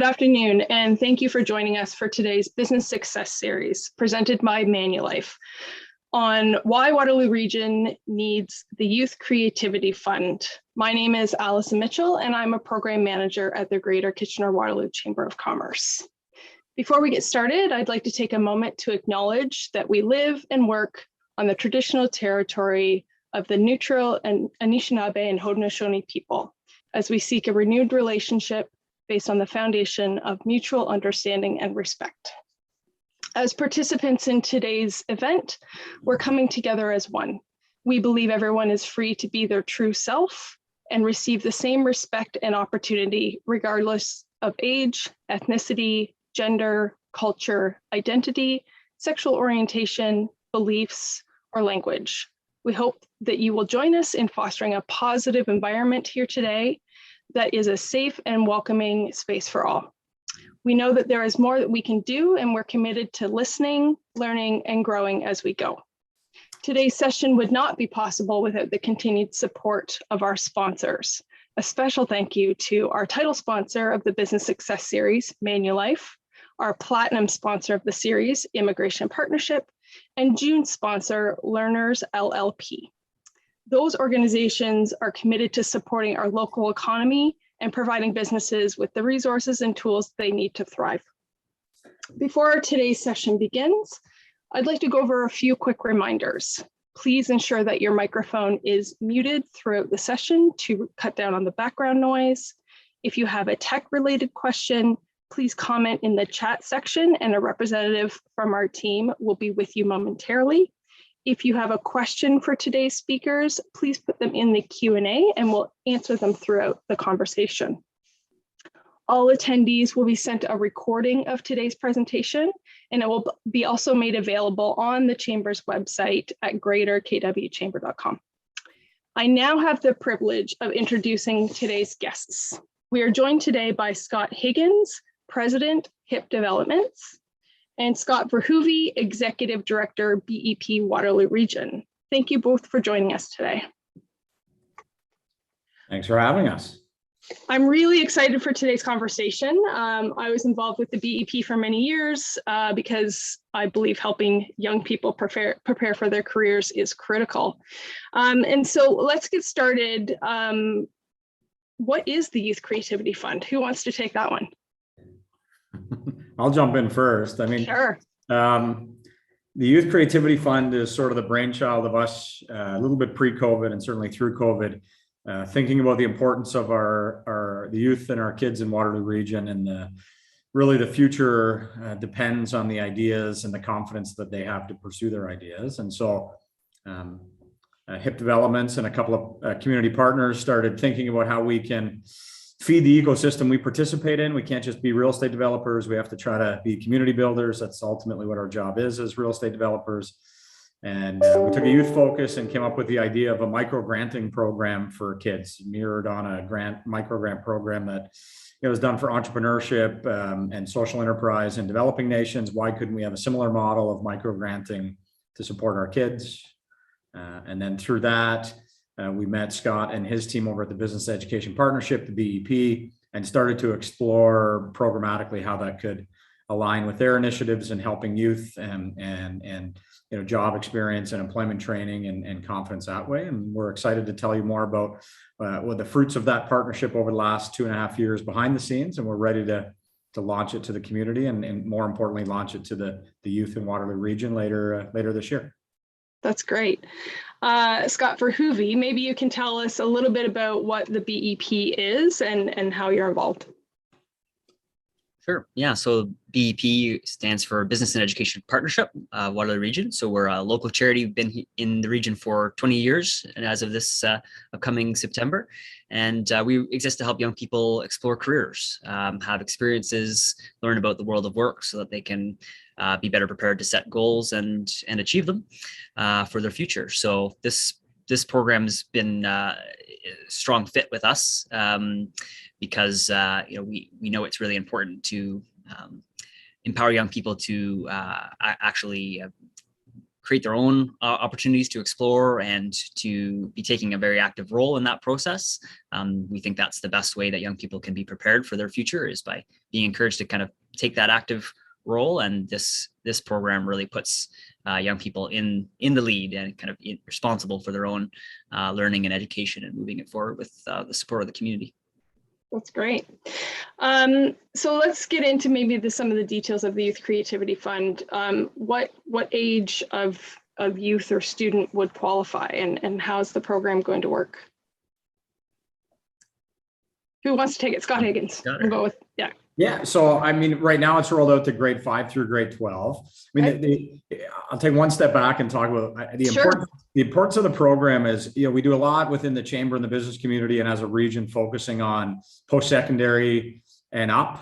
Good afternoon, and thank you for joining us for today's Business Success Series presented by Manulife on why Waterloo Region needs the Youth Creativity Fund. My name is Allison Mitchell, and I'm a program manager at the Greater Kitchener-Waterloo Chamber of Commerce. Before we get started, I'd like to take a moment to acknowledge that we live and work on the traditional territory of the Neutral and Anishinaabe and Haudenosaunee people as we seek a renewed relationship based on the foundation of mutual understanding and respect. As participants in today's event, we're coming together as one. We believe everyone is free to be their true self and receive the same respect and opportunity regardless of age, ethnicity, gender, culture, identity, sexual orientation, beliefs, or language. We hope that you will join us in fostering a positive environment here today that is a safe and welcoming space for all. We know that there is more that we can do, and we're committed to listening, learning, and growing as we go. Today's session would not be possible without the continued support of our sponsors. A special thank you to our title sponsor of the Business Success Series, Manulife, our platinum sponsor of the series, Immigration Partnership, and June sponsor, Learners LLP. Those organizations are committed to supporting our local economy and providing businesses with the resources and tools they need to thrive. Before today's session begins, I'd like to go over a few quick reminders. Please ensure that your microphone is muted throughout the session to cut down on the background noise. If you have a tech-related question, please comment in the chat section and a representative from our team will be with you momentarily. If you have a question for today's speakers, please put them in the Q&A and we'll answer them throughout the conversation. All attendees will be sent a recording of today's presentation, and it will be also made available on the Chamber's website at greaterkwchamber.com. I now have the privilege of introducing today's guests. We are joined today by Scott Higgins, President, HIP Developments, and Scott Verhoeve, Executive Director, BEP Waterloo Region. Thank you both for joining us today. Thanks for having us. I'm really excited for today's conversation. I was involved with the BEP for many years because I believe helping young people prepare for their careers is critical. And so let's get started. What is the Youth Creativity Fund? Who wants to take that one? I'll jump in first. I mean, sure. The Youth Creativity Fund is sort of the brainchild of us a little bit pre-COVID and certainly through COVID, thinking about the importance of the youth and our kids in Waterloo Region, and really the future depends on the ideas and the confidence that they have to pursue their ideas. And so HIP Developments and a couple of community partners started thinking about how we can feed the ecosystem we participate in. We can't just be real estate developers. We have to try to be community builders. That's ultimately what our job is as real estate developers. And we took a youth focus and came up with the idea of a micro granting program for kids, mirrored on a micro grant program that was done for entrepreneurship and social enterprise in developing nations. Why couldn't we have a similar model of micro granting to support our kids? And then through that, we met Scott and his team over at the Business Education Partnership, the BEP, and started to explore programmatically how that could align with their initiatives in helping youth and job experience and employment training and confidence that way. And we're excited to tell you more about what the fruits of that partnership over the last 2.5 years behind the scenes. And we're ready to launch it to the community and more importantly, launch it to the youth in Waterloo Region later this year. That's great. Scott Verhoeve, maybe you can tell us a little bit about what the BEP is and how you're involved. Sure. Yeah. So BEP stands for Business and Education Partnership, Waterloo Region. So we're a local charity. We've been in the region for 20 years, and as of this upcoming September. And we exist to help young people explore careers, have experiences, learn about the world of work so that they can be better prepared to set goals and achieve them for their future. So this program's been a strong fit with us because we know it's really important to empower young people to actually create their own opportunities to explore and to be taking a very active role in that process. We think that's the best way that young people can be prepared for their future, is by being encouraged to kind of take that active role. And this program really puts young people in the lead and kind of responsible for their own learning and education, and moving it forward with the support of the community. That's great. So let's get into maybe some of the details of the Youth Creativity Fund. What age of youth or student would qualify, and how's the program going to work? Who wants to take it? Scott Higgins. We'll go with, yeah. Yeah, so I mean, right now it's rolled out to grade 5 through grade 12. I mean, I'll take one step back and talk about the importance of the program. Is, we do a lot within the chamber and the business community, and as a region focusing on post-secondary and up.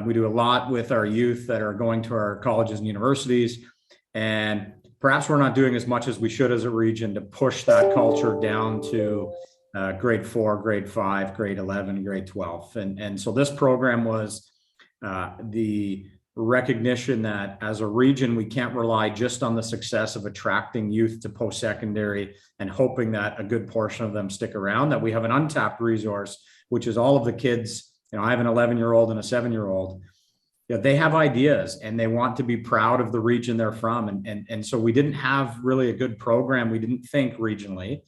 We do a lot with our youth that are going to our colleges and universities, and perhaps we're not doing as much as we should as a region to push that culture down to grade 4, grade 5, grade 11, grade 12. And so this program was the recognition that as a region, we can't rely just on the success of attracting youth to post-secondary and hoping that a good portion of them stick around, that we have an untapped resource, which is all of the kids. I have an 11-year-old and a 7-year-old. They have ideas and they want to be proud of the region they're from. And so we didn't have really a good program. We didn't think regionally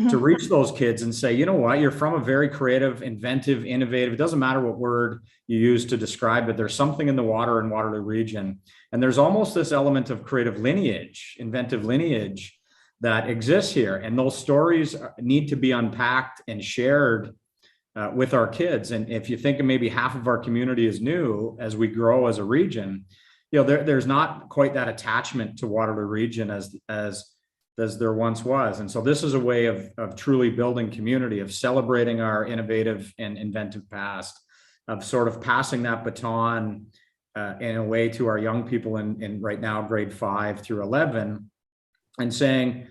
to reach those kids and say, you know what, you're from a very creative, inventive, innovative, it doesn't matter what word you use to describe it. There's something in the Waterloo region. And there's almost this element of creative lineage, inventive lineage that exists here. And those stories need to be unpacked and shared with our kids. And if you think of maybe half of our community is new as we grow as a region, there's not quite that attachment to Waterloo region as there once was. And so this is a way of truly building community, of celebrating our innovative and inventive past, of sort of passing that baton in a way to our young people in right now, grade 5 through 11, and saying,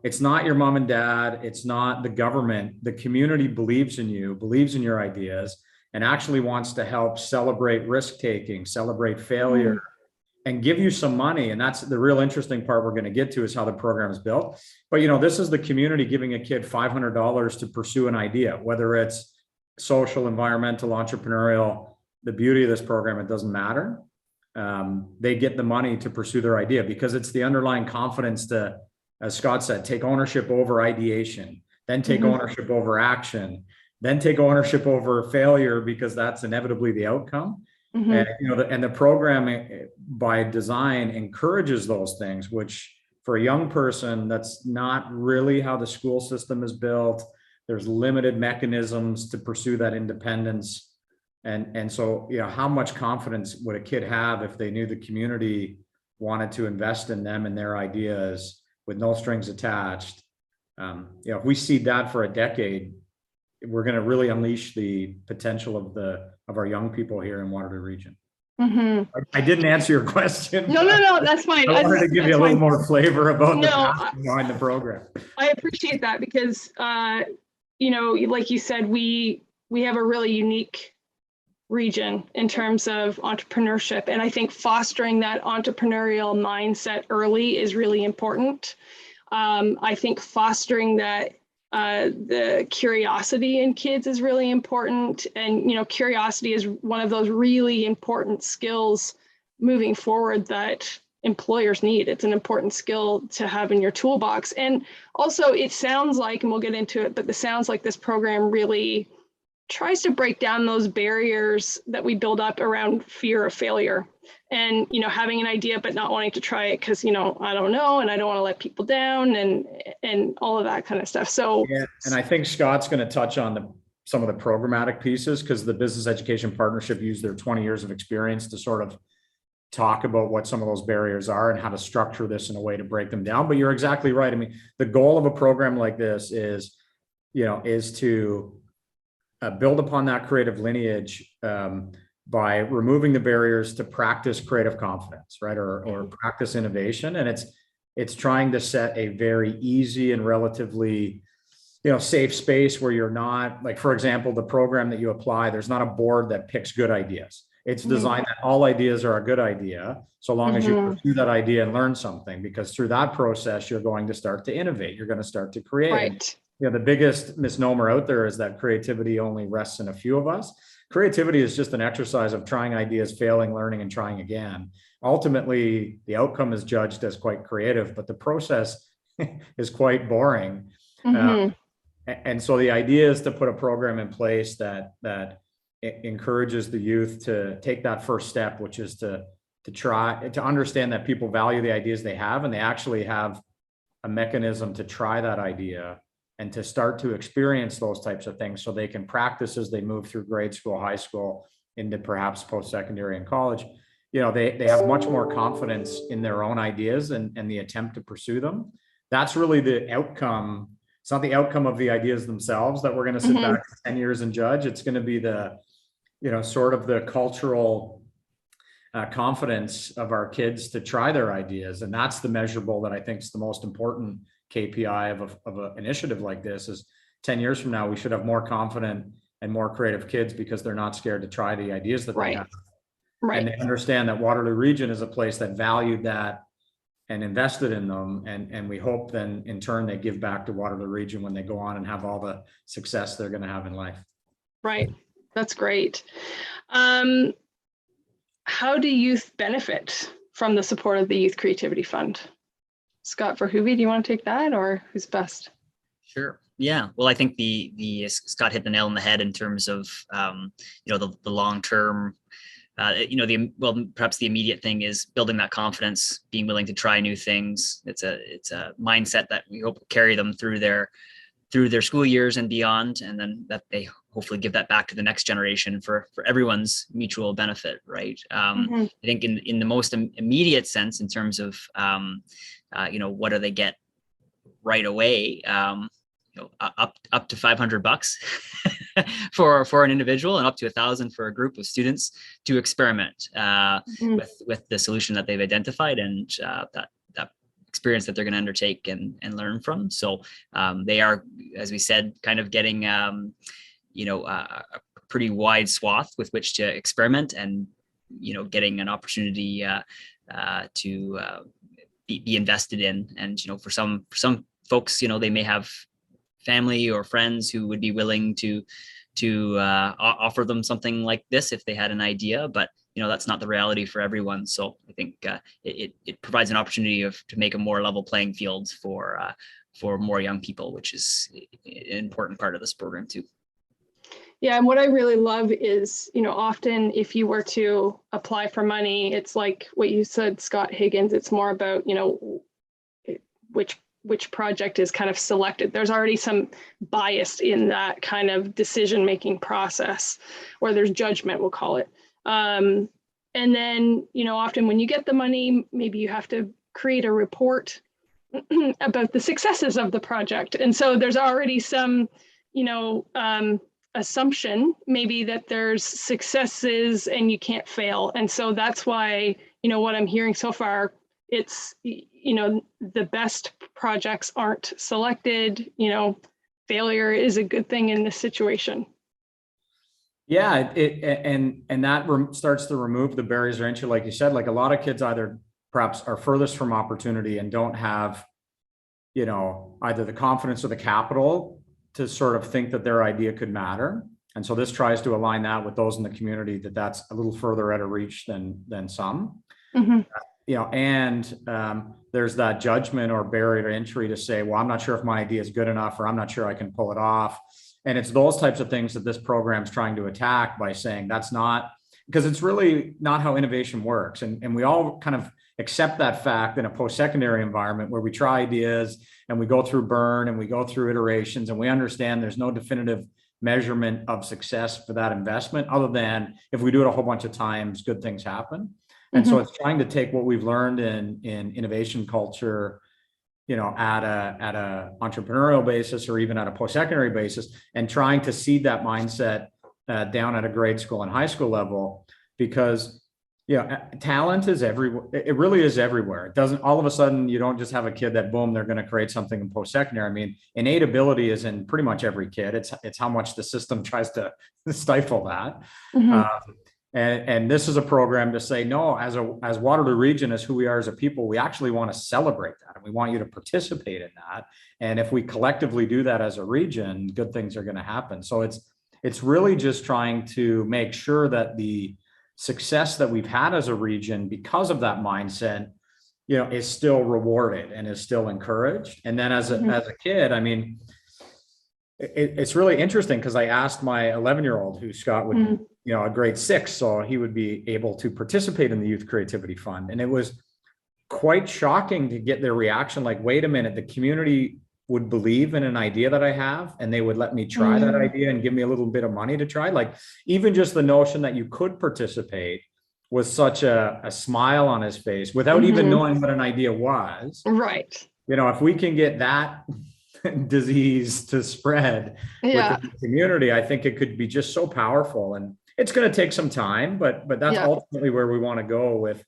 it's not your mom and dad, it's not the government, the community believes in you, believes in your ideas, and actually wants to help celebrate risk-taking, celebrate failure, and give you some money. And that's the real interesting part we're going to get to, is how the program is built. But, this is the community giving a kid $500 to pursue an idea, whether it's social, environmental, entrepreneurial. The beauty of this program, it doesn't matter. They get the money to pursue their idea because it's the underlying confidence to, as Scott said, take ownership over ideation, then take ownership over action, then take ownership over failure, because that's inevitably the outcome. And, and the program by design encourages those things, which for a young person, that's not really how the school system is built. There's limited mechanisms to pursue that independence. And so, how much confidence would a kid have if they knew the community wanted to invest in them and their ideas with no strings attached? If we seed that for a decade, we're going to really unleash the potential of our young people here in Waterloo region. I didn't answer your question. No, that's fine. I wanted to give you a little more flavor about the passion behind the program. I appreciate that because, like you said, we have a really unique region in terms of entrepreneurship. And I think fostering that entrepreneurial mindset early is really important. I think fostering that the curiosity in kids is really important. And, curiosity is one of those really important skills moving forward that employers need. It's an important skill to have in your toolbox. And also it sounds like, and we'll get into it, but it sounds like this program really tries to break down those barriers that we build up around fear of failure and, having an idea, but not wanting to try it because, I don't know, and I don't want to let people down and all of that kind of stuff. So, yeah, and I think Scott's going to touch on some of the programmatic pieces, because the Business Education Partnership used their 20 years of experience to sort of talk about what some of those barriers are and how to structure this in a way to break them down. But you're exactly right. I mean, the goal of a program like this is to build upon that creative lineage by removing the barriers to practice creative confidence, right? Or practice innovation. And it's trying to set a very easy and relatively, safe space where you're not, like, for example, the program that you apply, there's not a board that picks good ideas. It's designed that all ideas are a good idea, so long as you pursue that idea and learn something, because through that process, you're going to start to innovate. You're going to start to create. Right. The biggest misnomer out there is that creativity only rests in a few of us. Creativity is just an exercise of trying ideas, failing, learning, and trying again. Ultimately, the outcome is judged as quite creative, but the process is quite boring. And so the idea is to put a program in place that encourages the youth to take that first step, which is to try to understand that people value the ideas they have, and they actually have a mechanism to try that idea and to start to experience those types of things, so they can practice as they move through grade school, high school, into perhaps post-secondary and college. They have much more confidence in their own ideas and the attempt to pursue them. That's really the outcome. It's not the outcome of the ideas themselves that we're going to sit back 10 years and judge. It's going to be the, sort of the cultural confidence of our kids to try their ideas. And that's the measurable that I think is the most important KPI of an initiative like this. Is 10 years from now, we should have more confident and more creative kids, because they're not scared to try the ideas that they have. Right. And they understand that Waterloo Region is a place that valued that and invested in them. And we hope then in turn they give back to Waterloo Region when they go on and have all the success they're going to have in life. Right. That's great. How do youth benefit from the support of the Youth Creativity Fund? Scott Verhoeve, do you want to take that, or who's best? Sure. Yeah. Well, I think the Scott hit the nail on the head in terms of the long term. Perhaps the immediate thing is building that confidence, being willing to try new things. It's a mindset that we hope will carry them through their school years and beyond, and then that they hopefully give that back to the next generation for everyone's mutual benefit, right? I think in the most immediate sense, in terms of what do they get right away, up to $500 for an individual, and up to 1,000 for a group of students to experiment with the solution that they've identified, and that experience that they're going to undertake and learn from. So they are, as we said, kind of getting a pretty wide swath with which to experiment, and getting an opportunity to be invested in. And for some folks, they may have family or friends who would be willing to offer them something like this if they had an idea, but that's not the reality for everyone. So I think it provides an opportunity to make a more level playing field for more young people, which is an important part of this program too. Yeah, and what I really love is, often if you were to apply for money, it's like what you said, Scott Higgins, it's more about, which project is kind of selected. There's already some bias in that kind of decision-making process, or there's judgment, we'll call it. And then, often when you get the money, maybe you have to create a report about the successes of the project. And so there's already some, assumption maybe that there's successes and you can't fail. And so that's why, what I'm hearing so far, it's, the best projects aren't selected. Failure is a good thing in this situation. Yeah, and that starts to remove the barriers or entry, like you said. Like, a lot of kids either perhaps are furthest from opportunity and don't have, either the confidence or the capital to sort of think that their idea could matter. And so this tries to align that with those in the community that's a little further out of reach than some. There's that judgment or barrier to entry to say, well, I'm not sure if my idea is good enough, or I'm not sure I can pull it off. And it's those types of things that this program is trying to attack by saying that's not, because it's really not how innovation works. And we all kind of accept that fact in a post-secondary environment where we try ideas and we go through burn and we go through iterations, and we understand there's no definitive measurement of success for that investment, other than if we do it a whole bunch of times, good things happen. And so it's trying to take what we've learned in innovation culture, at a entrepreneurial basis, or even at a post-secondary basis, and trying to seed that mindset down at a grade school and high school level, because talent is everywhere. It really is everywhere. It doesn't, all of a sudden, you don't just have a kid that boom, they're going to create something in post-secondary. I mean, innate ability is in pretty much every kid. It's how much the system tries to stifle that. And this is a program to say, no, as Waterloo Region, as who we are as a people, we actually want to celebrate that. And we want you to participate in that. And if we collectively do that as a region, good things are going to happen. So it's really just trying to make sure that the success that we've had as a region, because of that mindset, is still rewarded and is still encouraged. And then as a kid, I mean, it's really interesting because I asked my 11-year-old, who Scott would, a grade 6, so he would be able to participate in the Youth Creativity Fund. And it was quite shocking to get their reaction. Like, wait a minute, the community would believe in an idea that I have, and they would let me try that idea and give me a little bit of money to try. Like, even just the notion that you could participate was such a smile on his face without even knowing what an idea was. Right. If we can get that disease to spread within the community, I think it could be just so powerful. And it's going to take some time, but that's ultimately where we want to go with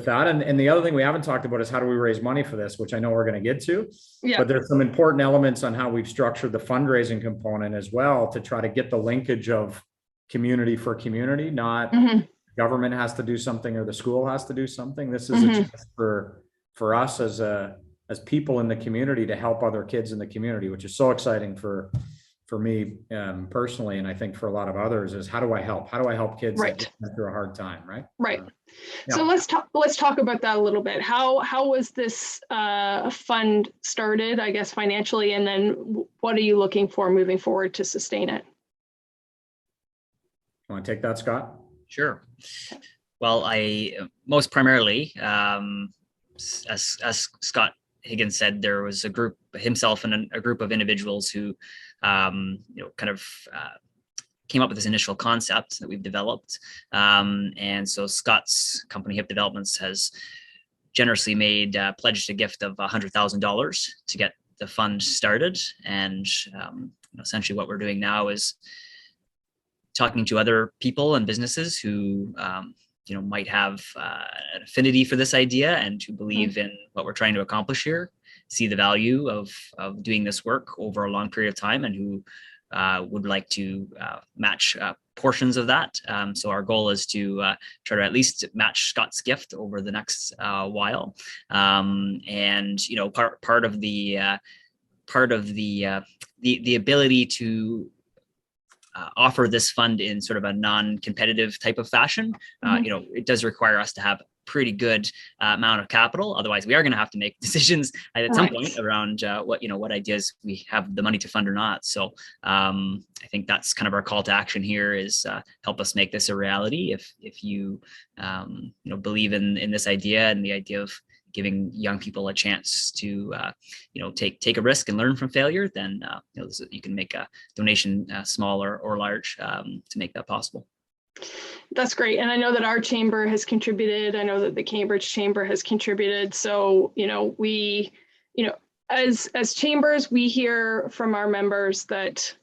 that. And the other thing we haven't talked about is how do we raise money for this, which I know we're going to get to. But there's some important elements on how we've structured the fundraising component as well, to try to get the linkage of community for community, not government has to do something or the school has to do something. This is a chance for us as people in the community to help other kids in the community, which is so exciting for me personally, and I think for a lot of others, is how do I help kids that went through a hard time, right? So let's talk about that a little bit. How was this fund started, I guess, financially, and then what are you looking for moving forward to sustain it? You want to take that, Scott? Sure. Well, I most primarily, as Scott Higgins said, there was a group, himself and a group of individuals who, came up with this initial concept that we've developed. And so Scott's company, Hip Developments, has generously pledged a gift of $100,000 to get the fund started. And essentially what we're doing now is talking to other people and businesses who might have an affinity for this idea and to believe in what we're trying to accomplish here, see the value of doing this work over a long period of time, and who would like to match portions of that. So our goal is to try to at least match Scott's gift over the next while. And part of the ability to offer this fund in sort of a non-competitive type of fashion, it does require us to have pretty good amount of capital. Otherwise, we are going to have to make decisions at some point around what ideas we have the money to fund or not. So I think that's kind of our call to action here, is help us make this a reality. If you believe in this idea and the idea of giving young people a chance to take a risk and learn from failure, then you can make a donation, small or large, to make that possible. That's great. And I know that our chamber has contributed. I know that the Cambridge Chamber has contributed. So, we, as chambers, we hear from our members that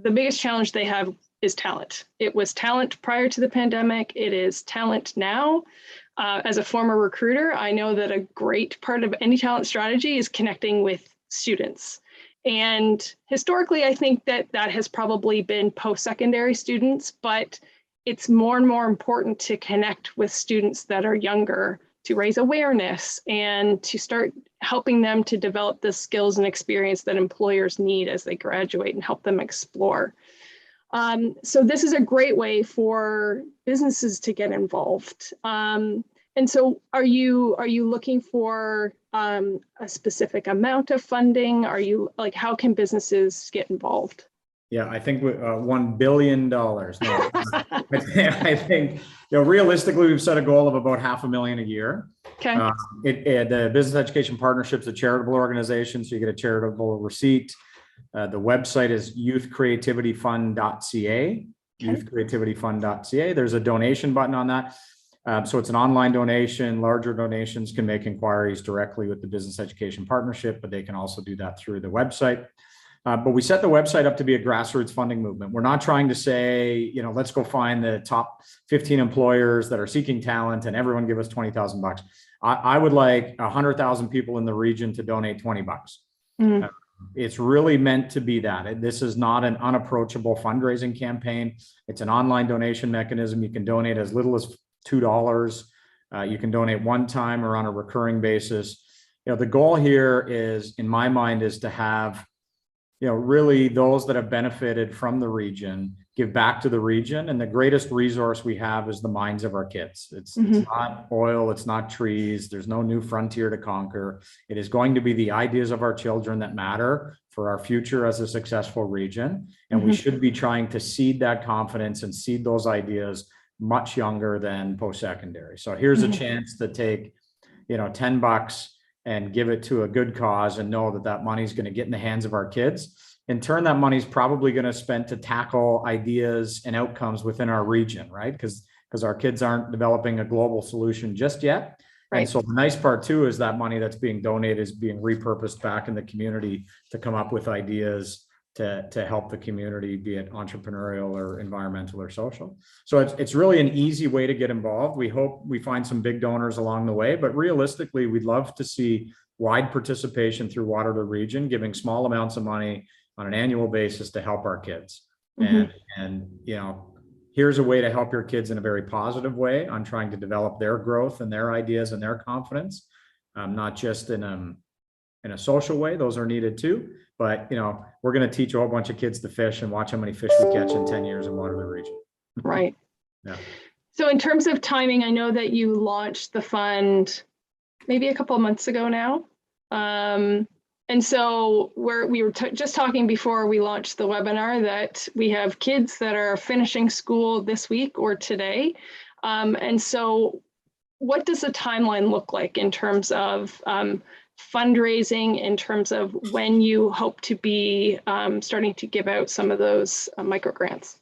the biggest challenge they have is talent. It was talent prior to the pandemic. It is talent now. As a former recruiter, I know that a great part of any talent strategy is connecting with students. And historically, I think that has probably been post-secondary students, but it's more and more important to connect with students that are younger, to raise awareness and to start helping them to develop the skills and experience that employers need as they graduate and help them explore. So this is a great way for businesses to get involved. And so are you looking for a specific amount of funding? Are you how can businesses get involved? Yeah, I think $1 billion. No, I think realistically, we've set a goal of about $500,000 a year. Okay. The Business Education Partnership is a charitable organization, so you get a charitable receipt. The website is youthcreativityfund.ca. Youthcreativityfund.ca. There's a donation button on that. So it's an online donation. Larger donations can make inquiries directly with the Business Education Partnership, but they can also do that through the website. But we set the website up to be a grassroots funding movement. We're not trying to say, let's go find the top 15 employers that are seeking talent and everyone give us $20,000. I would like 100,000 people in the region to donate $20. It's really meant to be that. This is not an unapproachable fundraising campaign. It's an online donation mechanism. You can donate as little as $2. You can donate one time or on a recurring basis. The goal here is, in my mind, is to have, really those that have benefited from the region give back to the region. And the greatest resource we have is the minds of our kids. It's not oil, it's not trees. There's no new frontier to conquer. It is going to be the ideas of our children that matter for our future as a successful region. And we should be trying to seed that confidence and seed those ideas much younger than post-secondary. So here's a chance to take, $10 and give it to a good cause and know that that money is going to get in the hands of our kids. In turn, that money is probably going to spend to tackle ideas and outcomes within our region, right? Because our kids aren't developing a global solution just yet. Right. And so the nice part too is that money that's being donated is being repurposed back in the community to come up with ideas to help the community, be it entrepreneurial or environmental or social. So it's really an easy way to get involved. We hope we find some big donors along the way, but realistically, we'd love to see wide participation through Waterloo Region, giving small amounts of money on an annual basis to help our kids. And here's a way to help your kids in a very positive way on trying to develop their growth and their ideas and their confidence, not just in a social way. Those are needed too. But, we're going to teach a whole bunch of kids to fish and watch how many fish we catch in 10 years in Waterloo Region. Right. Yeah. So in terms of timing, I know that you launched the fund maybe a couple of months ago now. And so we were just talking before we launched the webinar that we have kids that are finishing school this week or today. And so what does the timeline look like in terms of fundraising, in terms of when you hope to be starting to give out some of those micro grants?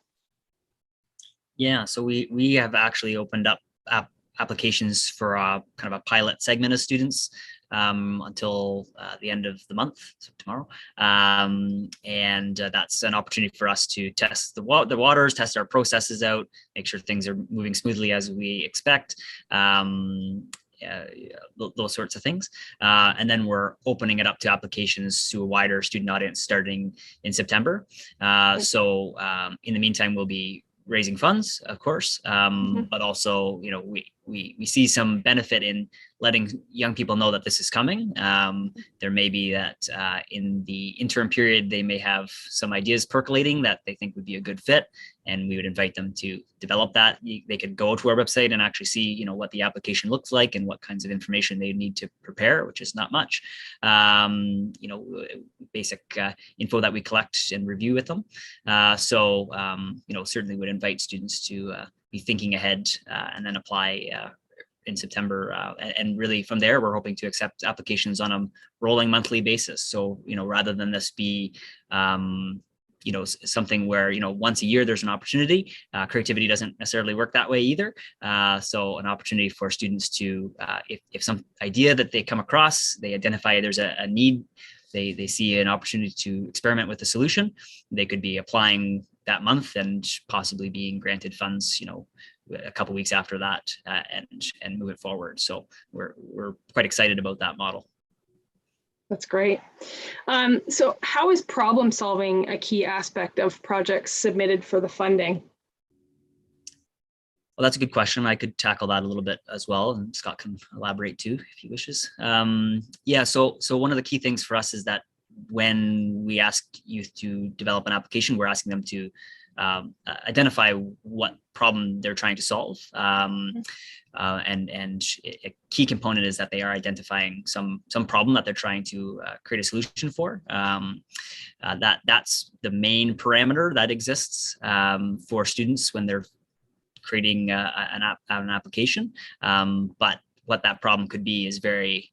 Yeah, so we have actually opened up applications for kind of a pilot segment of students until the end of the month, so tomorrow. And that's an opportunity for us to test the waters, test our processes out, make sure things are moving smoothly as we expect. Those sorts of things. And then we're opening it up to applications to a wider student audience starting in September. So in the meantime, we'll be raising funds, of course, but also, we see some benefit in letting young people know that this is coming. There may be that in the interim period, they may have some ideas percolating that they think would be a good fit, and we would invite them to develop that. They could go to our website and actually see, what the application looks like and what kinds of information they need to prepare, which is not much. Basic info that we collect and review with them. Certainly would invite students to be thinking ahead and then apply in September. And really from there, we're hoping to accept applications on a rolling monthly basis. So, rather than this be, something where, once a year there's an opportunity, creativity doesn't necessarily work that way either. So an opportunity for students to, if some idea that they come across, they identify there's a need, they see an opportunity to experiment with the solution, they could be applying that month and possibly being granted funds, a couple weeks after that, and move it forward. So we're quite excited about that model. That's great. So how is problem solving a key aspect of projects submitted for the funding? Well, that's a good question. I could tackle that a little bit as well, and Scott can elaborate too if he wishes. So one of the key things for us is that when we ask youth to develop an application, we're asking them to identify what problem they're trying to solve. And a key component is that they are identifying some problem that they're trying to create a solution for. That's the main parameter that exists for students when they're creating an application. But what that problem could be is very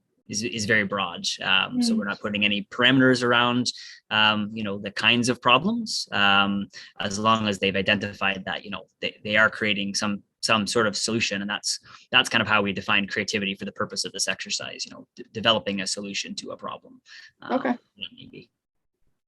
broad. So we're not putting any parameters around, the kinds of problems, as long as they've identified that, they are creating some sort of solution. And that's kind of how we define creativity for the purpose of this exercise, developing a solution to a problem. Okay. Maybe.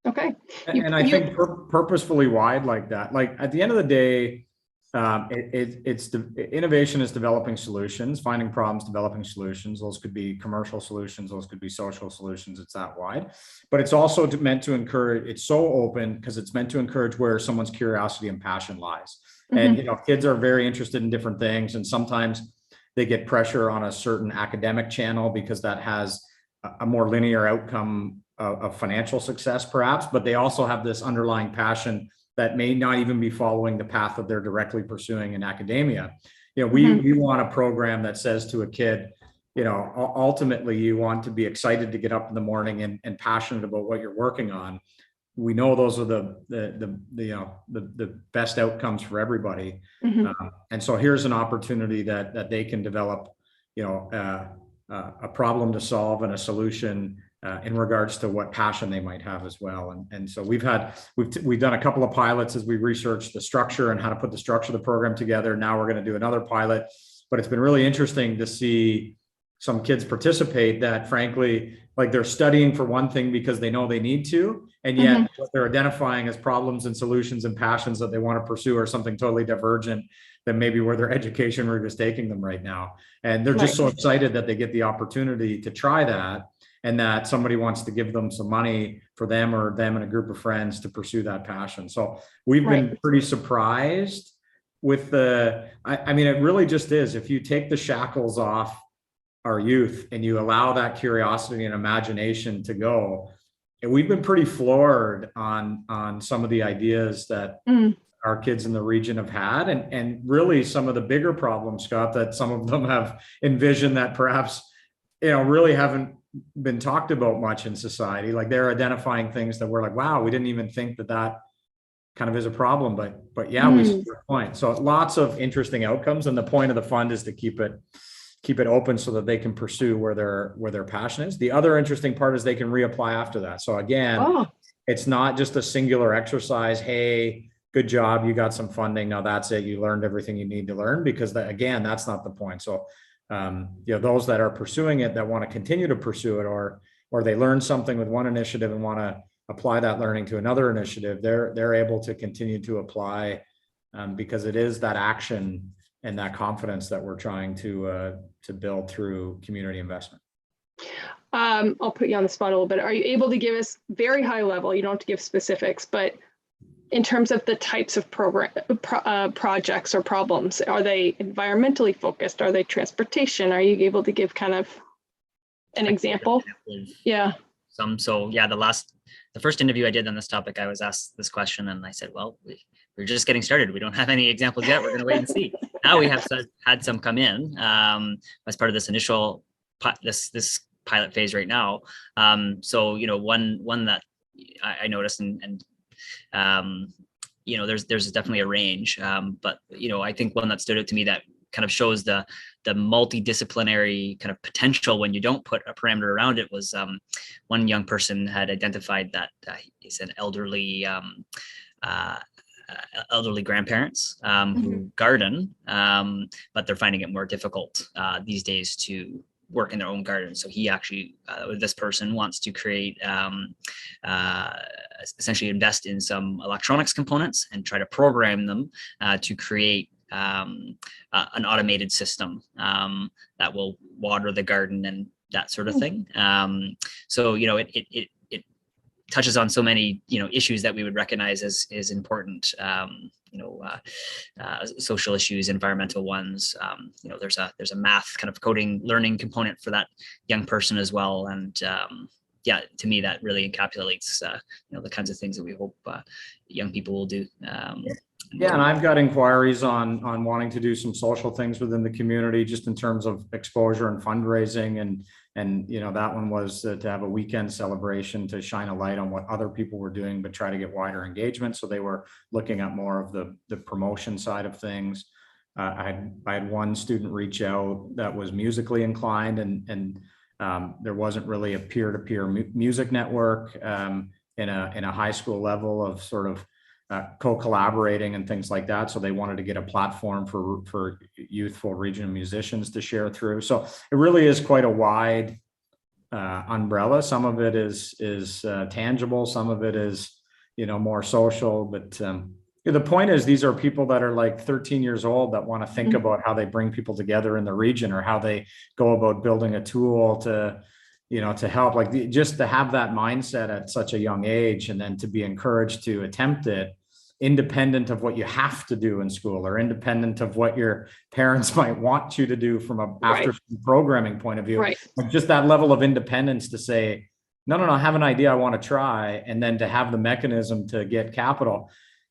Okay. And I think purposefully wide like that, like at the end of the day, Innovation is developing solutions, finding problems, developing solutions. Those could be commercial solutions, those could be social solutions. It's that wide, but it's also meant to encourage. It's so open because it's meant to encourage where someone's curiosity and passion lies. And kids are very interested in different things, and sometimes they get pressure on a certain academic channel because that has a more linear outcome of financial success, perhaps. But they also have this underlying passion that may not even be following the path that they're directly pursuing in academia. We want a program that says to a kid, ultimately you want to be excited to get up in the morning and passionate about what you're working on. We know those are the best outcomes for everybody. And so here's an opportunity that they can develop, a problem to solve and a solution in regards to what passion they might have as well. And so we've done a couple of pilots as we researched the structure and how to put the structure of the program together. Now we're going to do another pilot, but it's been really interesting to see some kids participate that frankly, like they're studying for one thing because they know they need to, and yet what they're identifying as problems and solutions and passions that they want to pursue are something totally divergent than maybe where their education route is taking them right now. And they're just so excited that they get the opportunity to try that, and that somebody wants to give them some money for them or them and a group of friends to pursue that passion. So we've been pretty surprised with I mean, it really just is, if you take the shackles off our youth and you allow that curiosity and imagination to go, and we've been pretty floored on some of the ideas that our kids in the region have had, and really some of the bigger problems, Scott, that some of them have envisioned that perhaps, really haven't been talked about much in society. Like they're identifying things that we're like, wow, we didn't even think that kind of is a problem, but yeah, we see your point. So lots of interesting outcomes, and the point of the fund is to keep it open so that they can pursue where their passion is. The other interesting part is they can reapply after that. So again, it's not just a singular exercise. Hey, good job, you got some funding, now that's it, you learned everything you need to learn, because again, that's not the point. So those that are pursuing it, that want to continue to pursue it, or they learn something with one initiative and want to apply that learning to another initiative, they're able to continue to apply, because it is that action and that confidence that we're trying to build through community investment. I'll put you on the spot a little bit. Are you able to give us very high level, you don't have to give specifics, but in terms of the types of projects or problems, are they environmentally focused? Are they transportation? Are you able to give kind of an example? Yeah. The first interview I did on this topic, I was asked this question and I said, well, we're just getting started. We don't have any examples yet. We're going to wait and see. Now we have had some come in as part of this initial this pilot phase right now. So, one that I noticed and there's definitely a range, but I think one that stood out to me that kind of shows the multidisciplinary kind of potential when you don't put a parameter around it was one young person had identified that he's an elderly grandparents who garden, but they're finding it more difficult these days to work in their own garden. So he actually, this person wants to create, essentially invest in some electronics components and try to program them to create an automated system that will water the garden and that sort of thing. So, it touches on so many, issues that we would recognize as important, social issues, environmental ones. There's a math kind of coding learning component for that young person as well. And to me, that really encapsulates, the kinds of things that we hope young people will do. And I've got inquiries on wanting to do some social things within the community, just in terms of exposure and fundraising. And that one was to have a weekend celebration to shine a light on what other people were doing, but try to get wider engagement. So they were looking at more of the promotion side of things. I had one student reach out that was musically inclined, and there wasn't really a peer-to-peer music network in a high school level of sort of co-collaborating and things like that. So they wanted to get a platform for youthful regional musicians to share through. So it really is quite a wide umbrella. Some of it is tangible, some of it is more social, but The point is, these are people that are like 13 years old that want to think about how they bring people together in the region, or how they go about building a tool to, to help, like just to have that mindset at such a young age, and then to be encouraged to attempt it independent of what you have to do in school, or independent of what your parents might want you to do from a after programming point of view. Right. Like just that level of independence to say, no, I have an idea, I want to try, and then to have the mechanism to get capital.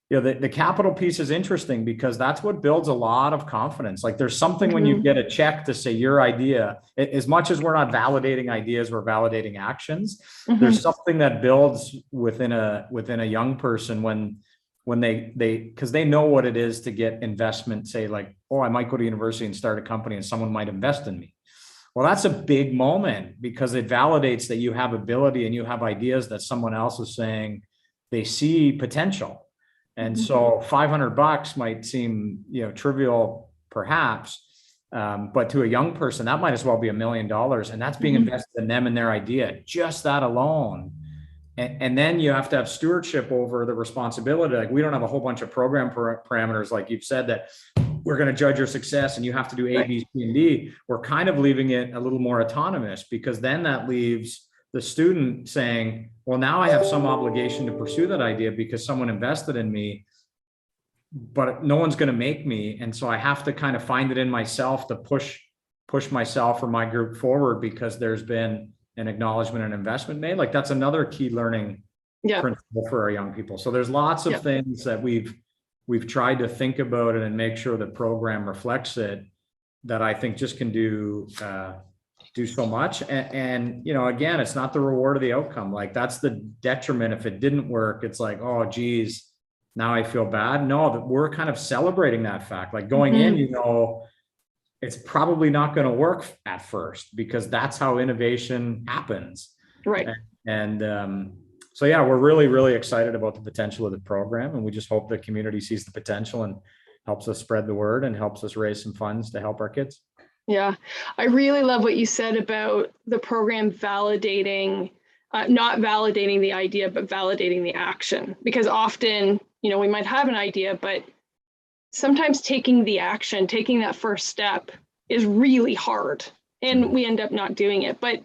The capital piece is interesting because that's what builds a lot of confidence. Like there's something when you get a check to say your idea, as much as we're not validating ideas, we're validating actions. There's something that builds within a young person when they because they know what it is to get investment, say like, oh, I might go to university and start a company and someone might invest in me. Well, that's a big moment because it validates that you have ability and you have ideas that someone else is saying they see potential. And so $500 might seem, trivial perhaps, but to a young person, that might as well be $1 million. And that's being invested in them and their idea, just that alone. And then you have to have stewardship over the responsibility. Like we don't have a whole bunch of program parameters, like you've said, that we're going to judge your success and you have to do A, B, C, and D. We're kind of leaving it a little more autonomous, because then that leaves the student saying, well, now I have some obligation to pursue that idea because someone invested in me, but no one's going to make me. And so I have to kind of find it in myself to push myself or my group forward because there's been an acknowledgement and investment made. Like that's another key learning principle for our young people. So there's lots of things that we've tried to think about it and make sure the program reflects it, that I think just can do so much. And again, it's not the reward of the outcome. Like that's the detriment. If it didn't work, it's like, oh geez, now I feel bad. No, that we're kind of celebrating that fact. Like going in, it's probably not going to work at first, because that's how innovation happens. Right. So yeah, we're really, really excited about the potential of the program, and we just hope the community sees the potential and helps us spread the word and helps us raise some funds to help our kids. Yeah, I really love what you said about the program validating, not validating the idea, but validating the action. Because often, we might have an idea, but sometimes taking the action, taking that first step is really hard, and we end up not doing it. But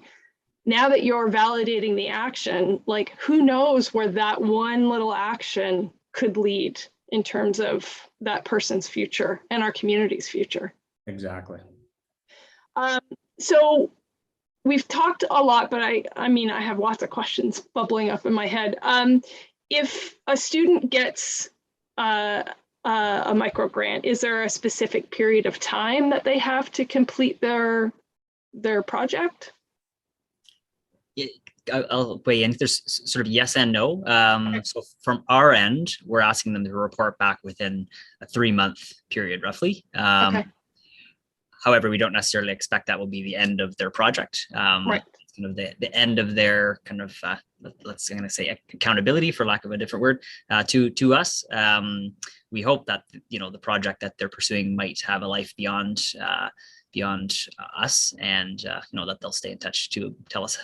now that you're validating the action, like who knows where that one little action could lead in terms of that person's future and our community's future. Exactly. So we've talked a lot, but I mean, I have lots of questions bubbling up in my head. If a student gets a micro grant, is there a specific period of time that they have to complete their project? I'll weigh in. There's sort of yes and no. So from our end, we're asking them to report back within a 3-month period, roughly. However, we don't necessarily expect that will be the end of their project. Kind of the end of their kind of let's say accountability, for lack of a different word, to us. We hope that the project that they're pursuing might have a life beyond us, and that they'll stay in touch to tell us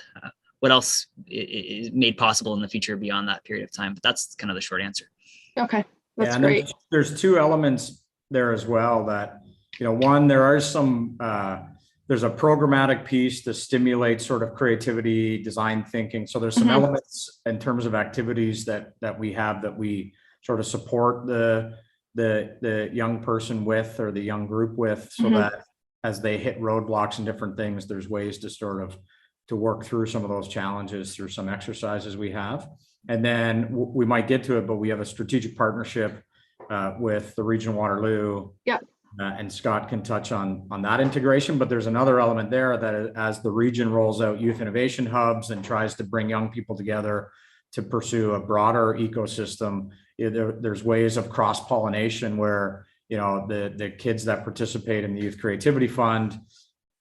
what else is made possible in the future beyond that period of time. But that's kind of the short answer. Okay, that's great. There's 2 elements there as well. That one, there are some there's a programmatic piece to stimulate sort of creativity, design thinking. So there's some elements in terms of activities that we have that we sort of support the young person with, or the young group with, so that as they hit roadblocks and different things, there's ways to sort of to work through some of those challenges through some exercises we have. And then we might get to it, but we have a strategic partnership with the region of Waterloo. Yeah. And Scott can touch on that integration, but there's another element there that as the region rolls out youth innovation hubs and tries to bring young people together to pursue a broader ecosystem, there's ways of cross-pollination where, the kids that participate in the Youth Creativity Fund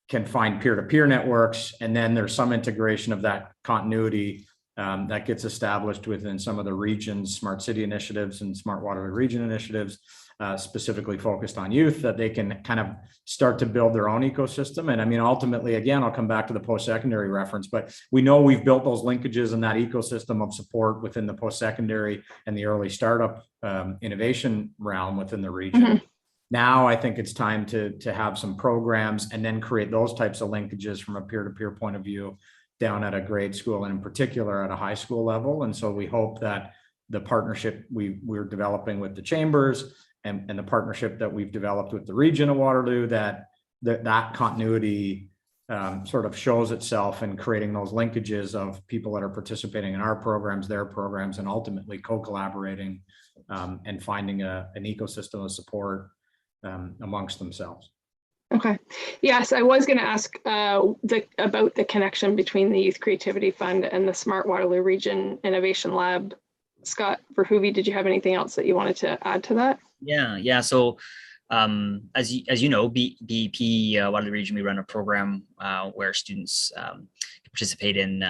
can find peer-to-peer networks. And then there's some integration of that continuity that gets established within some of the region's smart city initiatives and smart Waterloo region initiatives, specifically focused on youth, that they can kind of start to build their own ecosystem. And I mean, ultimately, again, I'll come back to the post-secondary reference, but we know we've built those linkages and that ecosystem of support within the post-secondary and the early startup innovation realm within the region. Mm-hmm. Now I think it's time to have some programs and then create those types of linkages from a peer-to-peer point of view down at a grade school and in particular at a high school level. And so we hope that the partnership we're developing with the chambers and the partnership that we've developed with the region of Waterloo, that continuity sort of shows itself in creating those linkages of people that are participating in our programs, their programs, and ultimately co-collaborating and finding an ecosystem of support amongst themselves. Okay. Yes, I was going to ask about the connection between the Youth Creativity Fund and the Smart Waterloo Region Innovation Lab. Scott Verhoeve, did you have anything else that you wanted to add to that? Yeah. So as you know, BEP Waterloo Region, we run a program where students participate in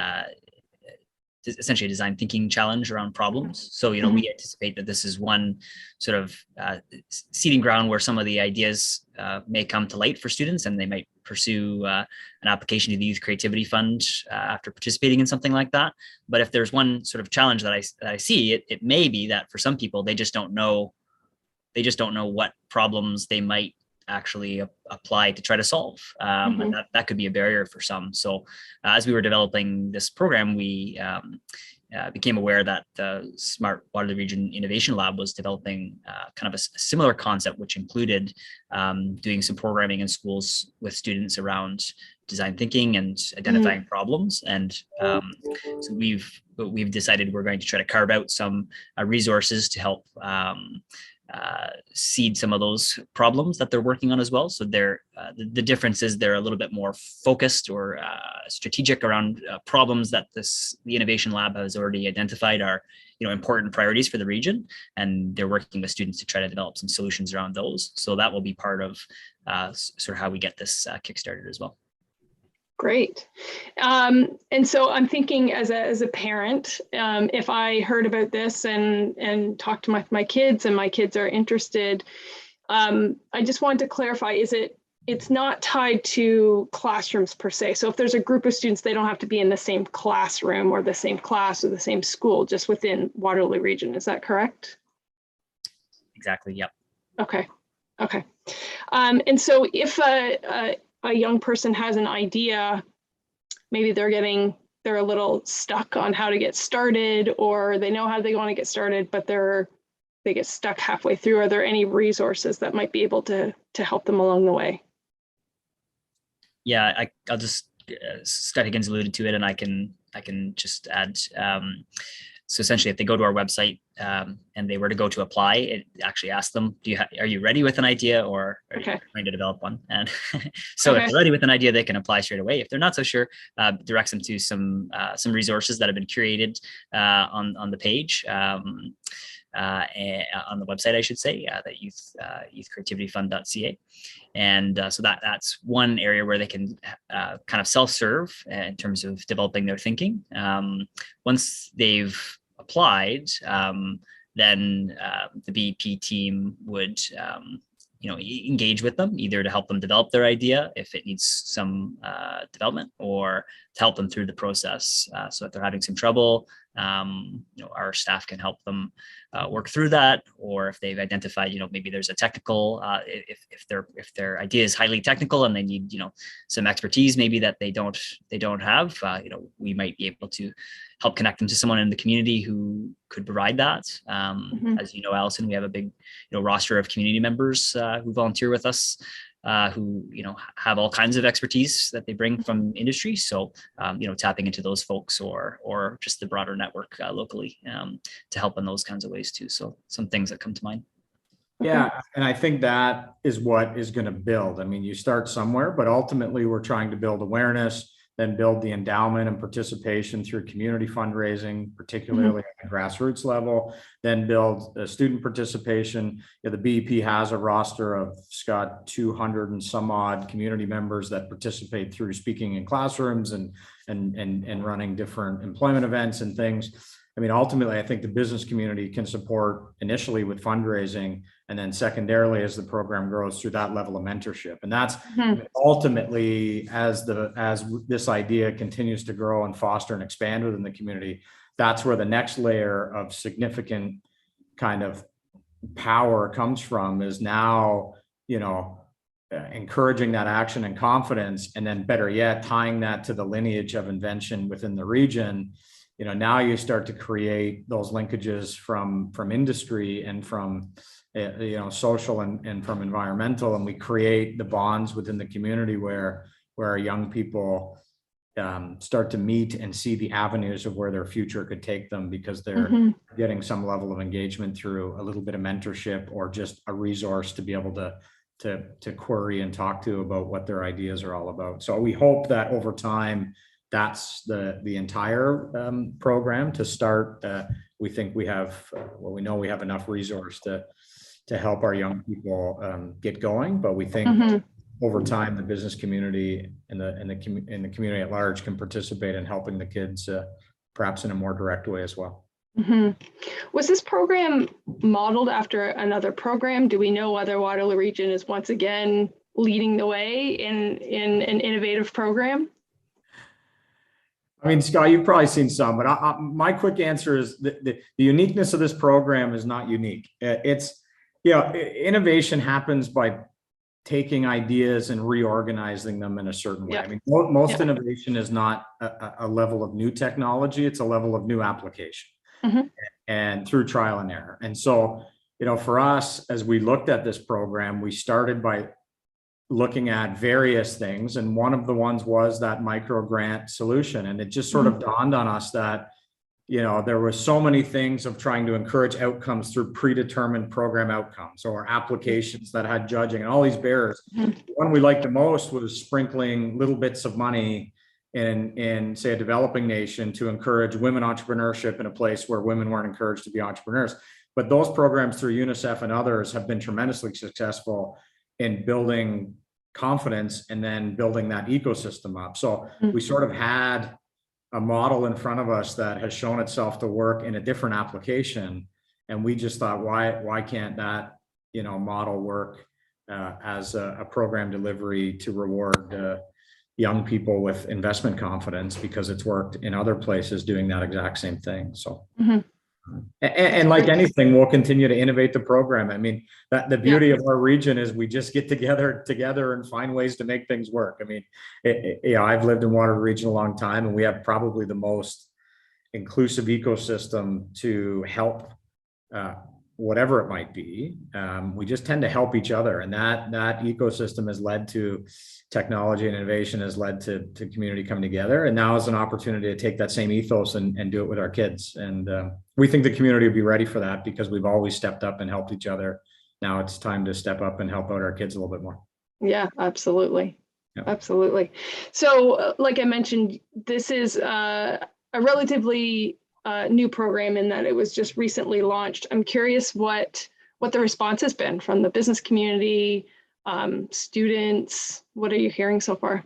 essentially a design thinking challenge around problems. So, you know, we anticipate that this is one sort of seeding ground where some of the ideas may come to light for students, and they might pursue an application to the Youth Creativity Fund after participating in something like that. But if there's one sort of challenge that I see, it may be that for some people, they just don't know what problems they might actually apply to try to solve. And that could be a barrier for some. So as we were developing this program, we became aware that the Smart Waterloo Region Innovation Lab was developing kind of a similar concept, which included doing some programming in schools with students around design thinking and identifying problems. And so we've decided we're going to try to carve out some resources to help seed some of those problems that they're working on as well. So the difference is they're a little bit more focused or strategic around problems that the Innovation Lab has already identified are, you know, important priorities for the region, and they're working with students to try to develop some solutions around those. So that will be part of sort of how we get this kickstarted as well. Great. And so I'm thinking as a parent, if I heard about this and talked to my kids and my kids are interested, I just wanted to clarify, it's not tied to classrooms per se. So if there's a group of students, they don't have to be in the same classroom or the same class or the same school, just within Waterloo Region. Is that correct? Exactly. Yep. Okay. And so if a young person has an idea, maybe they're a little stuck on how to get started, or they know how they want to get started, but they get stuck halfway through. Are there any resources that might be able to help them along the way? Yeah, I'll just Scott Higgins alluded to it, and I can just add. So essentially, if they go to our website and they were to go to apply, it actually asks them, are you ready with an idea, or are you trying to develop one? And so if they're ready with an idea, they can apply straight away. If they're not so sure, directs them to some resources that have been curated on the page. On the website, I should say, that youthcreativityfund.ca. And so that's one area where they can kind of self-serve in terms of developing their thinking. Once they've applied, then the BEP team would engage with them, either to help them develop their idea if it needs some development, or to help them through the process. So if they're having some trouble, our staff can help them work through that, or if they've identified, maybe there's a technical, if their idea is highly technical and they need, some expertise maybe that they don't have, we might be able to help connect them to someone in the community who could provide that. As you know, Allison, we have a big, roster of community members who volunteer with us, who have all kinds of expertise that they bring from industry. So tapping into those folks or just the broader network locally to help in those kinds of ways too. So some things that come to mind. Yeah, and I think that is what is going to build. I mean, you start somewhere, but ultimately we're trying to build awareness then build the endowment and participation through community fundraising, particularly at the grassroots level, then build student participation. The BEP has a roster of, Scott, 200 and some odd community members that participate through speaking in classrooms and running different employment events and things. I mean, ultimately, I think the business community can support initially with fundraising, and then secondarily, as the program grows, through that level of mentorship. And that's ultimately, as this idea continues to grow and foster and expand within the community, that's where the next layer of significant kind of power comes from, is now, encouraging that action and confidence, and then better yet, tying that to the lineage of invention within the region. Now you start to create those linkages from industry and from social and from environmental, and we create the bonds within the community where our young people start to meet and see the avenues of where their future could take them, because they're getting some level of engagement through a little bit of mentorship, or just a resource to be able to query and talk to about what their ideas are all about. So we hope that over time, that's the entire program to start. We think we have, we know we have enough resource to help our young people get going, but we think over time the business community and the community at large can participate in helping the kids, perhaps in a more direct way as well. Was this program modeled after another program? Do we know whether Waterloo Region is once again leading the way in an innovative program? I mean, Scott, you've probably seen some, but my quick answer is the uniqueness of this program is not unique. Innovation happens by taking ideas and reorganizing them in a certain way. I mean, most innovation is not a level of new technology; it's a level of new application, and through trial and error. And so, for us, as we looked at this program, we started by looking at various things, and one of the ones was that micro grant solution. And it just sort of dawned on us that there were so many things of trying to encourage outcomes through predetermined program outcomes, or applications that had judging and all these barriers. The one we liked the most was sprinkling little bits of money in say a developing nation to encourage women entrepreneurship in a place where women weren't encouraged to be entrepreneurs. But those programs through UNICEF and others have been tremendously successful in building confidence and then building that ecosystem up. So we sort of had a model in front of us that has shown itself to work in a different application, and we just thought, why can't that model work as a program delivery to reward young people with investment confidence, because it's worked in other places doing that exact same thing. So and like anything, we'll continue to innovate the program. I mean, the beauty of our region is we just get together and find ways to make things work. I mean, I've lived in Waterloo Region a long time, and we have probably the most inclusive ecosystem to help whatever it might be. We just tend to help each other, and that ecosystem has led to technology and innovation, has led to community coming together. And now is an opportunity to take that same ethos and do it with our kids. And we think the community will be ready for that, because we've always stepped up and helped each other. Now it's time to step up and help out our kids a little bit more. Yeah, absolutely. Yeah. Absolutely. So like I mentioned, this is a relatively new program in that it was just recently launched. I'm curious what the response has been from the business community, students. What are you hearing so far?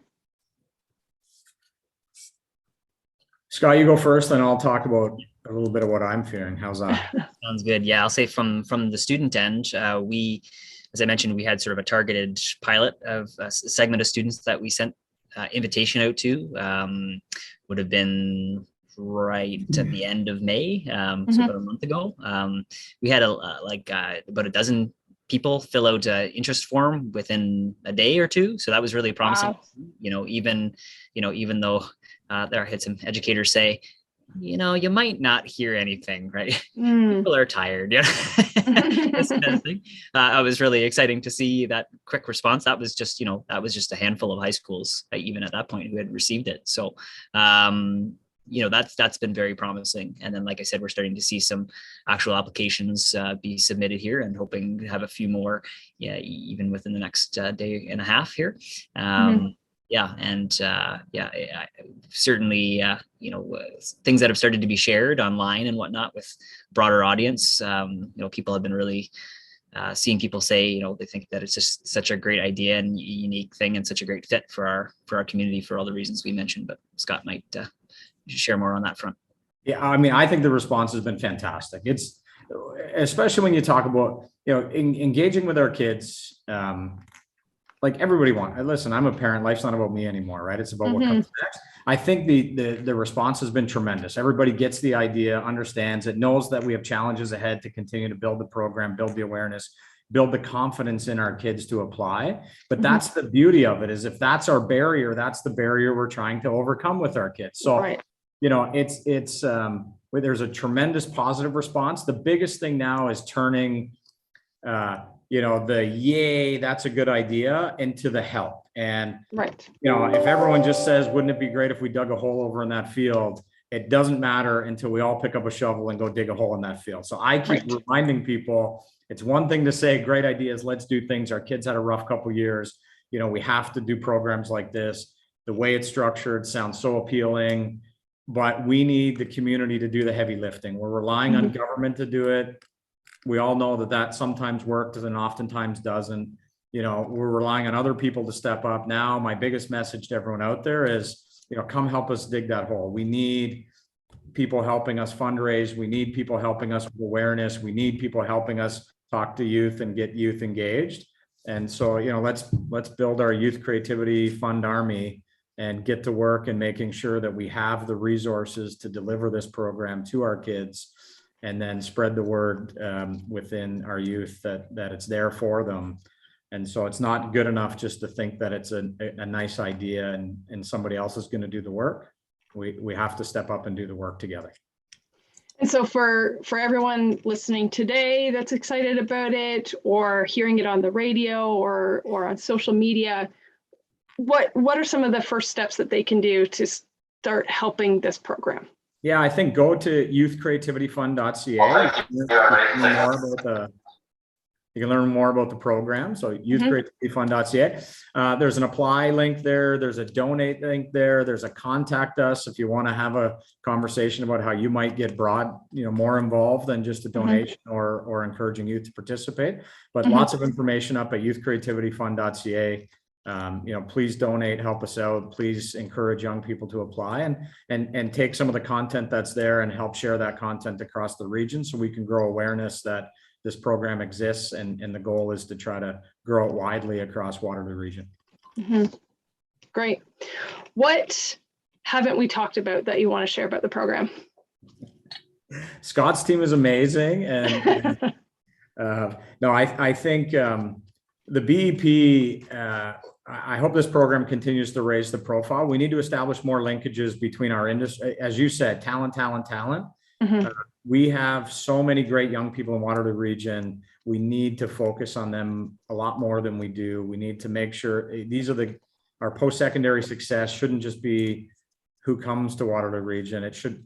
Scott, you go first, then I'll talk about a little bit of what I'm feeling. How's that? Sounds good. Yeah, I'll say from the student end, we, as I mentioned, we had sort of a targeted pilot of a segment of students that we sent invitation out to. Would have been right at the end of May, so about a month ago. We had about a dozen people fill out an interest form within a day or two, so that was really promising. Wow. Even though there I had some educators say, you might not hear anything, right? People are tired. This kind of thing. It was really exciting to see that quick response. That was just a handful of high schools, even at that point, who had received it. So that's been very promising. And then, like I said, we're starting to see some actual applications be submitted here, and hoping to have a few more, even within the next day and a half here. Yeah, and certainly, things that have started to be shared online and whatnot with broader audience. People have been really seeing people say, they think that it's just such a great idea and unique thing and such a great fit for our community for all the reasons we mentioned. But Scott might share more on that front. Yeah, I mean, I think the response has been fantastic. It's especially when you talk about, engaging with our kids. Like everybody wants. Listen, I'm a parent. Life's not about me anymore, right? It's about what comes next. I think the response has been tremendous. Everybody gets the idea, understands it, knows that we have challenges ahead to continue to build the program, build the awareness, build the confidence in our kids to apply. But that's the beauty of it, is if that's our barrier, that's the barrier we're trying to overcome with our kids. So, Right. There's a tremendous positive response. The biggest thing now is turning, the yay, that's a good idea, into the help. And, Right. if everyone just says, wouldn't it be great if we dug a hole over in that field? It doesn't matter until we all pick up a shovel and go dig a hole in that field. So I keep reminding people, it's one thing to say, great ideas, let's do things. Our kids had a rough couple of years. We have to do programs like this. The way it's structured sounds so appealing, but we need the community to do the heavy lifting. We're relying on government to do it. We all know that sometimes works and oftentimes doesn't. We're relying on other people to step up. Now, my biggest message to everyone out there is, come help us dig that hole. We need people helping us fundraise. We need people helping us with awareness. We need people helping us talk to youth and get youth engaged. And so, let's build our youth creativity fund army and get to work and making sure that we have the resources to deliver this program to our kids, and then spread the word within our youth that it's there for them. And so it's not good enough just to think that it's a nice idea and somebody else is going to do the work. We have to step up and do the work together. And so for everyone listening today that's excited about it, or hearing it on the radio or on social media, what are some of the first steps that they can do to start helping this program? Yeah, I think go to youthcreativityfund.ca. You can learn more about the program. So youthcreativityfund.ca. There's an apply link there. There's a donate link there. There's a contact us if you want to have a conversation about how you might get more involved than just a donation or encouraging youth to participate. But lots of information up at youthcreativityfund.ca. Please donate, help us out. Please encourage young people to apply and take some of the content that's there and help share that content across the region so we can grow awareness that this program exists, and the goal is to try to grow it widely across Waterloo region. Great. What haven't we talked about that you want to share about the program? Scott's team is amazing. And no, I think the BEP, I hope this program continues to raise the profile. We need to establish more linkages between our industry. As you said, talent. We have so many great young people in Waterloo region. We need to focus on them a lot more than we do. We need to make sure our post-secondary success shouldn't just be who comes to Waterloo region. It should,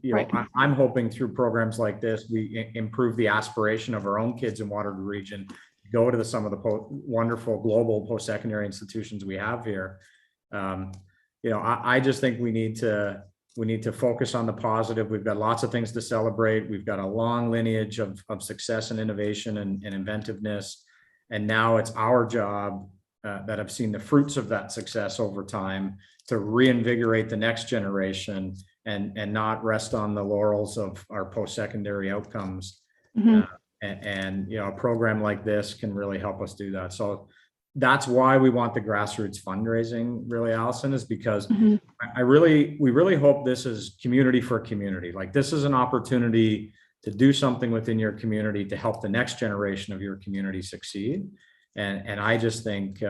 I'm hoping through programs like this, we improve the aspiration of our own kids in Waterloo region, go to some of the wonderful global post-secondary institutions we have here. I just think we need to focus on the positive. We've got lots of things to celebrate. We've got a long lineage of success and innovation and inventiveness. And now it's our job that have seen the fruits of that success over time to reinvigorate the next generation and not rest on the laurels of our post-secondary outcomes. And a program like this can really help us do that. So that's why we want the grassroots fundraising, really, Allison, is because we really hope this is community for community. Like, this is an opportunity to do something within your community to help the next generation of your community succeed. And I just think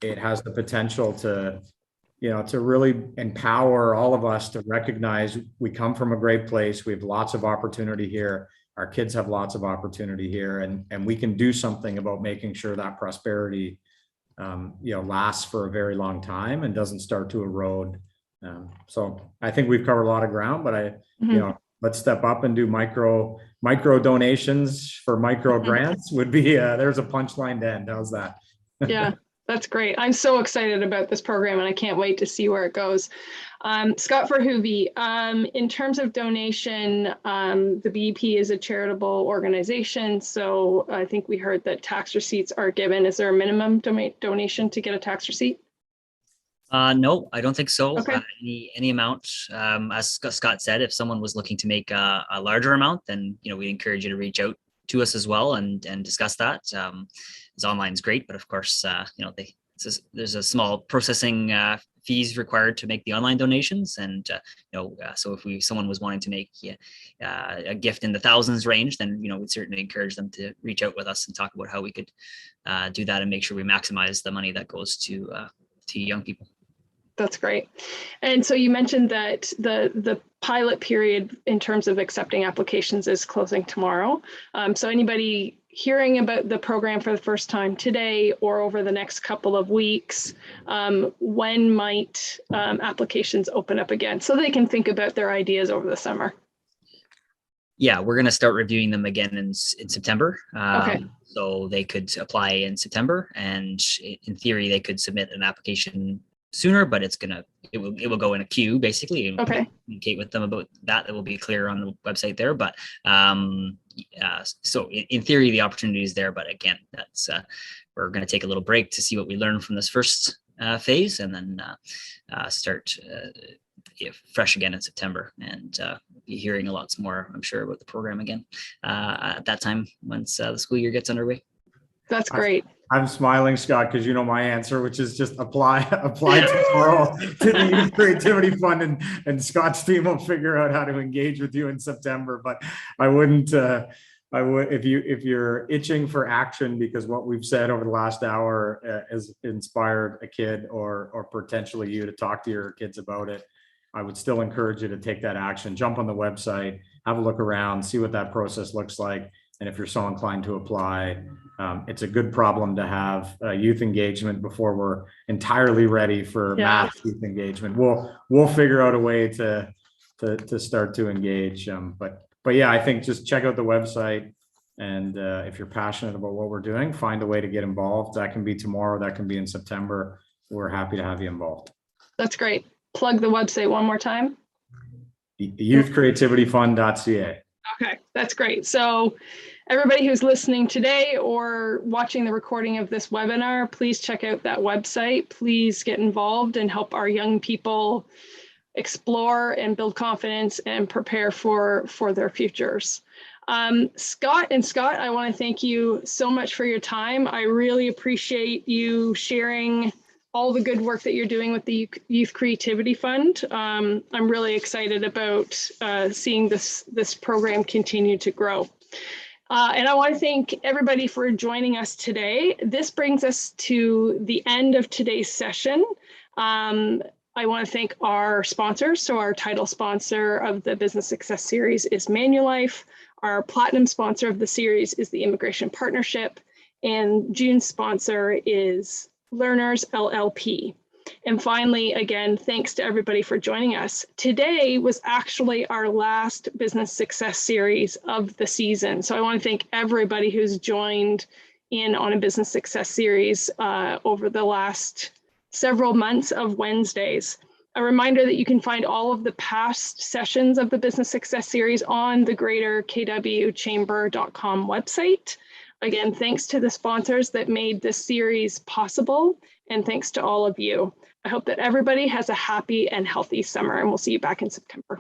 it has the potential to really empower all of us to recognize we come from a great place. We have lots of opportunity here. Our kids have lots of opportunity here, and we can do something about making sure that prosperity, lasts for a very long time and doesn't start to erode. So I think we've covered a lot of ground, but let's step up and do micro donations for micro grants would be, there's a punchline to end. How's that? Yeah. That's great. I'm so excited about this program and I can't wait to see where it goes. Scott Verhoeve, in terms of donation, the BEP is a charitable organization. So I think we heard that tax receipts are given. Is there a minimum donation to get a tax receipt? No, I don't think so. Okay. Any amount, as Scott said, if someone was looking to make a larger amount, then we encourage you to reach out to us as well and discuss that. As online is great, but of course, there's a small processing fees required to make the online donations, and so if someone was wanting to make a gift in the thousands range, then we'd certainly encourage them to reach out with us and talk about how we could do that and make sure we maximize the money that goes to young people. That's great. And so you mentioned that the pilot period in terms of accepting applications is closing tomorrow. So anybody hearing about the program for the first time today or over the next couple of weeks, when might applications open up again so they can think about their ideas over the summer? Yeah, we're going to start reviewing them again in September. Okay. So they could apply in September, and in theory, they could submit an application sooner, but it will go in a queue basically. Okay. Communicate with them about that. It will be clear on the website there. But so in theory, the opportunity is there. But again, that's we're going to take a little break to see what we learn from this first phase, and then start fresh again in September, and be hearing a lot more, I'm sure, about the program again at that time once the school year gets underway. That's great. I'm smiling, Scott, because you know my answer, which is just apply tomorrow to the Youth Creativity Fund, and Scott's team will figure out how to engage with you in September. But I wouldn't. I would, if you're itching for action because what we've said over the last hour has inspired a kid or potentially you to talk to your kids about it, I would still encourage you to take that action. Jump on the website, have a look around, see what that process looks like. And if you're so inclined to apply, it's a good problem to have youth engagement before we're entirely ready for mass youth engagement. We'll figure out a way to start to engage. But yeah, I think just check out the website, and if you're passionate about what we're doing, find a way to get involved. That can be tomorrow, that can be in September. We're happy to have you involved. That's great. Plug the website one more time. Youthcreativityfund.ca. Okay, that's great. So everybody who's listening today or watching the recording of this webinar, please check out that website. Please get involved and help our young people explore and build confidence and prepare for their futures. Scott, I want to thank you so much for your time. I really appreciate you sharing all the good work that you're doing with the Youth Creativity Fund. I'm really excited about seeing this program continue to grow. And I want to thank everybody for joining us today. This brings us to the end of today's session. I want to thank our sponsors. So our title sponsor of the Business Success Series is Manulife. Our platinum sponsor of the series is the Immigration Partnership. And June's sponsor is Learners LLP. And finally, again, thanks to everybody for joining us. Today was actually our last Business Success Series of the season. So I want to thank everybody who's joined in on a Business Success Series over the last several months of Wednesdays. A reminder that you can find all of the past sessions of the Business Success Series on the greaterkwchamber.com website. Again, thanks to the sponsors that made this series possible, and thanks to all of you. I hope that everybody has a happy and healthy summer, and we'll see you back in September.